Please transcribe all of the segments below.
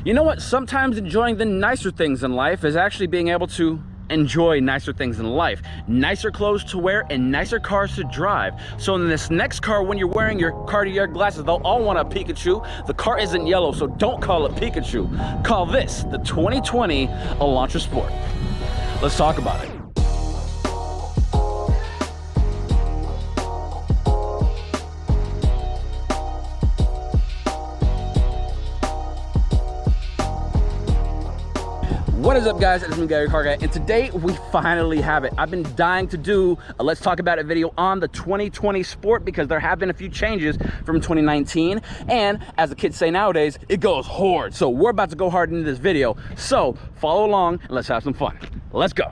You know what? Sometimes enjoying the nicer things in life is actually being able to enjoy nicer things in life. Nicer clothes to wear and nicer cars to drive. So in this next car, when you're wearing your Cartier glasses, they'll all want a Pikachu. The car isn't yellow, so don't call it Pikachu. Call this the 2020 Elantra Sport. Let's talk about it. What is up, guys? It's Miguel, your car guy, and today we finally have it. I've been dying to do a Let's Talk About It video on the 2020 Sport because there have been a few changes from 2019, and as the kids say nowadays, it goes hard. So we're about to go hard into this video. So follow along and let's have some fun. Let's go.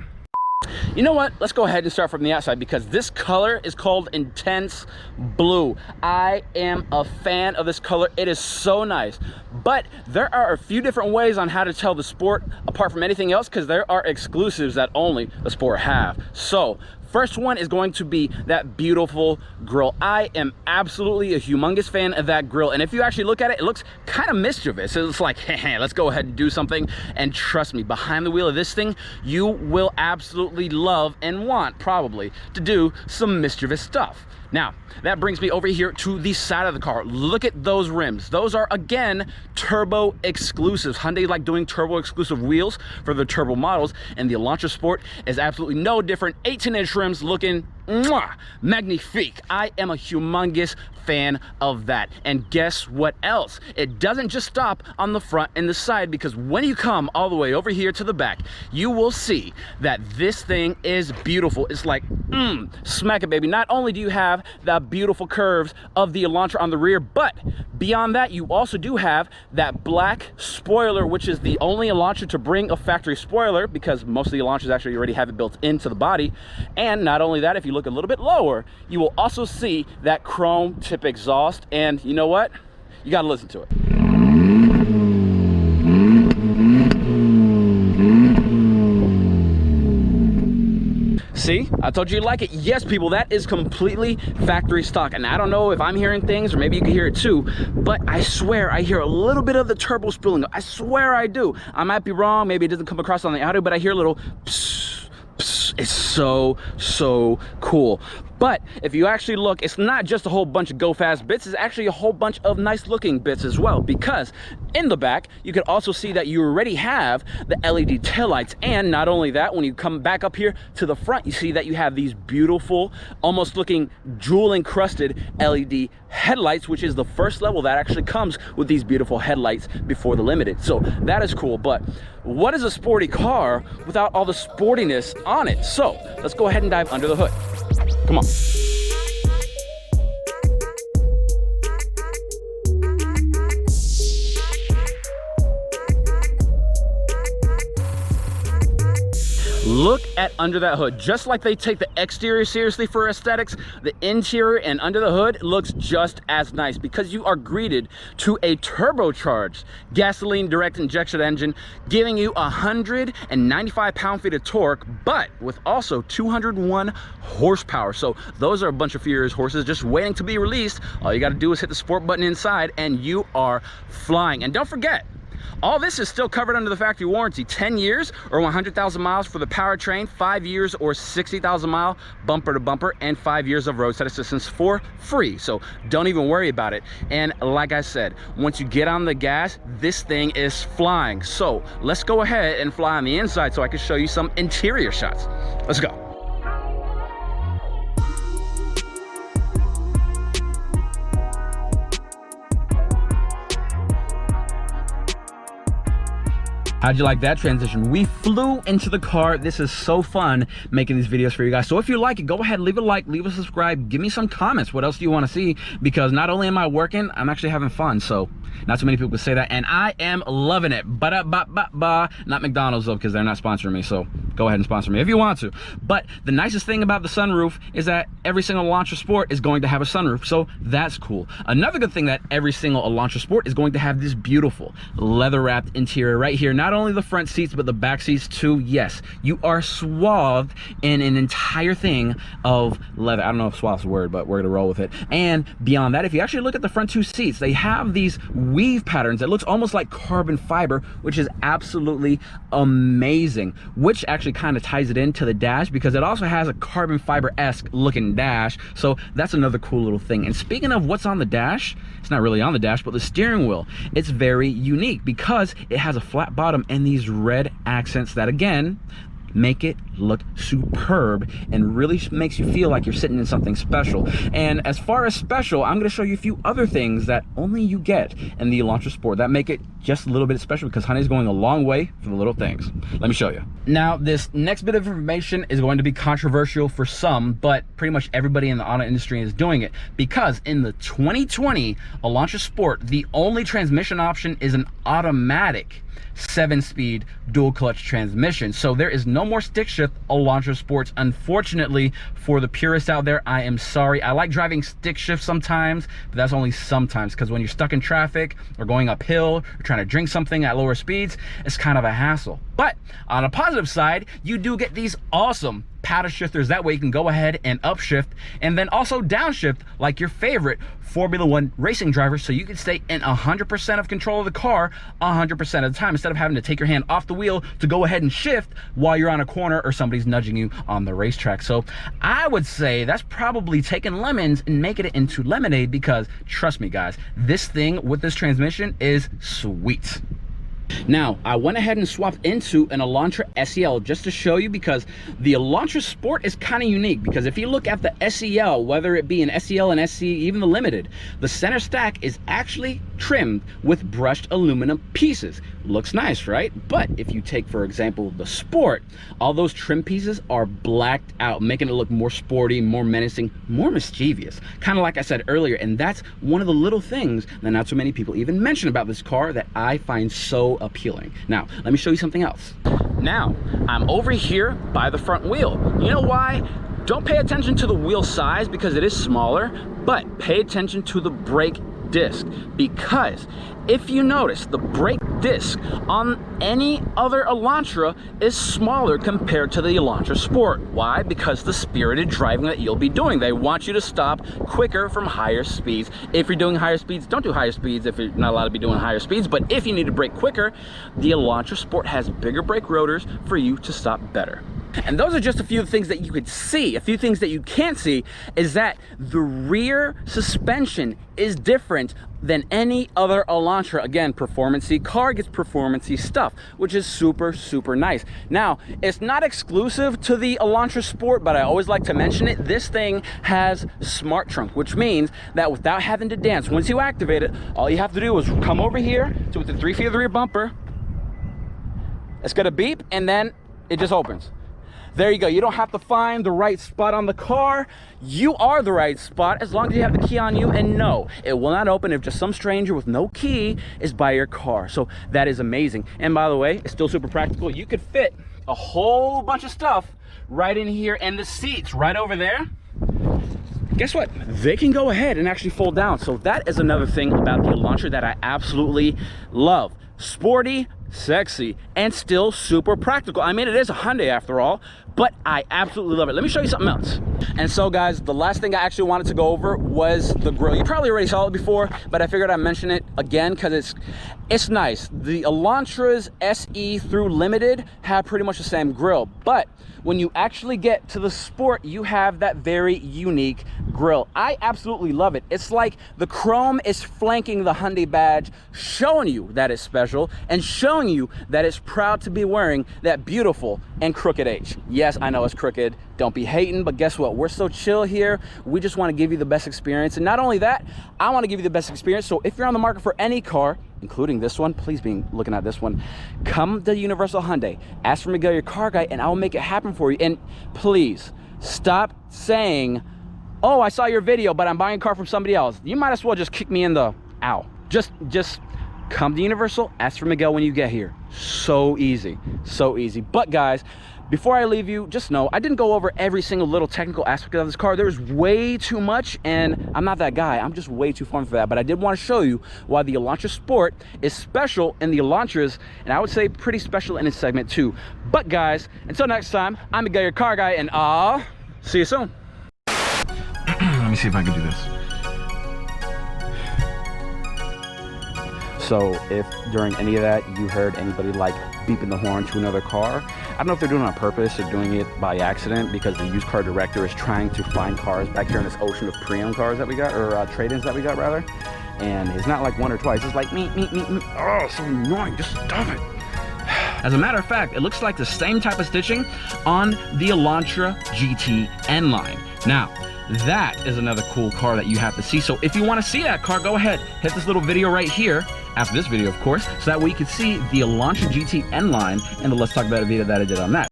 You know what? Let's go ahead and start from the outside because this color is called Intense Blue. I am a fan of this color. It is so nice. But there are a few different ways on how to tell the Sport apart from anything else because there are exclusives that only the Sport have. So first one is going to be that beautiful grille. I am absolutely a humongous fan of that grille. And if you actually look at it, it looks kind of mischievous. It's like, hey, let's go ahead and do something. And trust me, behind the wheel of this thing, you will absolutely love and want probably to do some mischievous stuff. Now, that brings me over here to the side of the car. Look at those rims. Those are, again, turbo exclusives. Hyundai like doing turbo exclusive wheels for the turbo models, and the Elantra Sport is absolutely no different. 18-inch rims looking magnifique. I am a humongous fan of that. And guess what else? It doesn't just stop on the front and the side, because when you come all the way over here to the back, you will see that this thing is beautiful. It's like, smack it, baby. Not only do you have the beautiful curves of the Elantra on the rear, but beyond that, you also do have that black spoiler, which is the only Elantra to bring a factory spoiler, because most of the Elantras actually already have it built into the body. And not only that, if you look a little bit lower, you will also see that chrome tip exhaust. And you know what? You got to listen to it. See, I told you you'd like it. Yes, people, that is completely factory stock. And I don't know if I'm hearing things, or maybe you can hear it too, but I swear I hear a little bit of the turbo spilling. I swear I do. I might be wrong. Maybe it doesn't come across on the audio, but I hear a little psst, psst. It's so cool. But if you actually look, it's not just a whole bunch of go fast bits, it's actually a whole bunch of nice looking bits as well, because in the back, you can also see that you already have the LED taillights. And not only that, when you come back up here to the front, you see that you have these beautiful, almost looking jewel encrusted LED headlights, which is the first level that actually comes with these beautiful headlights before the Limited. So that is cool. But what is a sporty car without all the sportiness on it? So let's go ahead and dive under the hood. Come on. Look at under that hood. Just like they take the exterior seriously for aesthetics, the interior and under the hood looks just as nice, because you are greeted to a turbocharged gasoline direct injection engine, giving you 195 pound-feet of torque, but with also 201 horsepower. So those are a bunch of furious horses just waiting to be released. All you got to do is hit the Sport button inside and you are flying. And don't forget, all this is still covered under the factory warranty. 10 years or 100,000 miles for the powertrain, 5 years or 60,000 mile bumper to bumper, and 5 years of roadside assistance for free. So don't even worry about it. And like I said, once you get on the gas, this thing is flying. So let's go ahead and fly on the inside so I can show you some interior shots. Let's go. How'd you like that transition? We flew into the car. This is so fun making these videos for you guys. So if you like it, go ahead, leave a like, leave a subscribe, give me some comments. What else do you want to see? Because not only am I working, I'm actually having fun. So not too many people say that, and I am loving it. Not McDonald's though, because they're not sponsoring me. So go ahead and sponsor me if you want to. But the nicest thing about the sunroof is that every single Elantra Sport is going to have a sunroof. So that's cool. Another good thing that every single Elantra Sport is going to have this beautiful leather wrapped interior right here. Not only the front seats, but the back seats too. Yes, you are swathed in an entire thing of leather. I don't know if swathed is a word, but we're gonna roll with it. And beyond that, if you actually look at the front two seats, they have these weave patterns that looks almost like carbon fiber, which is absolutely amazing, which actually kind of ties it into the dash because it also has a carbon fiber-esque looking dash. So that's another cool little thing. And speaking of what's on the dash, it's not really on the dash, but the steering wheel, it's very unique because it has a flat bottom and these red accents that, again, make it look superb and really makes you feel like you're sitting in something special. And as far as special, I'm going to show you a few other things that only you get in the Elantra Sport that make it just a little bit special, because Hyundai's going a long way for the little things. Let me show you. Now, this next bit of information is going to be controversial for some, but pretty much everybody in the auto industry is doing it, because in the 2020 Elantra Sport, the only transmission option is an automatic 7-speed dual clutch transmission. So there is no more stick shift Elantra Sports. Unfortunately, for the purists out there, I am sorry. I like driving stick shift sometimes, but that's only sometimes, because when you're stuck in traffic or going uphill or trying to drink something at lower speeds, it's kind of a hassle. But on a positive side, you do get these awesome paddle shifters. That way you can go ahead and upshift and then also downshift like your favorite Formula One racing driver, so you can stay in 100% of control of the car 100% of the time, instead of having to take your hand off the wheel to go ahead and shift while you're on a corner or somebody's nudging you on the racetrack. So I would say that's probably taking lemons and making it into lemonade, because trust me guys, this thing with this transmission is sweet. Now, I went ahead and swapped into an Elantra SEL just to show you, because the Elantra Sport is kind of unique. Because if you look at the SEL, whether it be an SEL and SC, even the Limited, the center stack is actually trimmed with brushed aluminum pieces. Looks nice, right? But if you take, for example, the Sport, all those trim pieces are blacked out, making it look more sporty, more menacing, more mischievous. Kind of like I said earlier, and that's one of the little things that not so many people even mention about this car that I find so appealing. Now, let me show you something else. Now, I'm over here by the front wheel. You know why? Don't pay attention to the wheel size because it is smaller, but pay attention to the brake disc, because if you notice, the brake disc on any other Elantra is smaller compared to the Elantra Sport. Why? Because the spirited driving that you'll be doing. They want you to stop quicker from higher speeds. If you're doing higher speeds, don't do higher speeds if you're not allowed to be doing higher speeds. But if you need to brake quicker, the Elantra Sport has bigger brake rotors for you to stop better. And those are just a few things that you could see. A few things that you can't see is that the rear suspension is different than any other Elantra. Again, performance-y car gets performance-y stuff, which is super, super nice. Now, it's not exclusive to the Elantra Sport, but I always like to mention it. This thing has smart trunk, which means that without having to dance, once you activate it, all you have to do is come over here to within 3 feet of the rear bumper. It's gonna beep, and then it just opens. There you go. You don't have to find the right spot on the car. You are the right spot as long as you have the key on you. And no, it will not open if just some stranger with no key is by your car. So that is amazing. And by the way, it's still super practical. You could fit a whole bunch of stuff right in here, and the seats right over there, guess what? They can go ahead and actually fold down. So that is another thing about the Elantra that I absolutely love. Sporty, sexy, and still super practical. I mean, it is a Hyundai after all, but I absolutely love it. Let me show you something else. And so guys, the last thing I actually wanted to go over was the grille. You probably already saw it before, but I figured I'd mention it again because it's nice. The Elantras SE through Limited have pretty much the same grille, but when you actually get to the Sport, you have that very unique grille. I absolutely love it. It's like the chrome is flanking the Hyundai badge, showing you that it's special and showing you that it's proud to be wearing that beautiful and crooked H. Yes, I know it's crooked. Don't be hating, but guess what? We're so chill here. We just want to give you the best experience. And not only that, I want to give you the best experience. So if you're on the market for any car, including this one, please be looking at this one, come to Universal Hyundai, ask for Miguel, your car guy, and I'll make it happen for you. And please stop saying, oh, I saw your video, but I'm buying a car from somebody else. You might as well just kick me in the ow. Just come to Universal, ask for Miguel when you get here. So easy, so easy. But guys, before I leave you, just know I didn't go over every single little technical aspect of this car. There's way too much, and I'm not that guy. I'm just way too fun for that. But I did want to show you why the Elantra Sport is special in the Elantras, and I would say pretty special in its segment too. But guys, until next time, I'm Miguel, your car guy, and I'll see you soon. Let me see if I can do this. So if during any of that you heard anybody like beeping the horn to another car, I don't know if they're doing it on purpose or doing it by accident, because the used car director is trying to find cars back here in this ocean of pre-owned cars that we got, or trade-ins that we got rather. And it's not like one or twice, it's like me. Oh, so annoying, just stop it. As a matter of fact, it looks like the same type of stitching on the Elantra GT N line. Now, that is another cool car that you have to see. So if you want to see that car, go ahead, hit this little video right here, after this video, of course, so that way you can see the Elantra GT N line and the Let's Talk About It video that I did on that.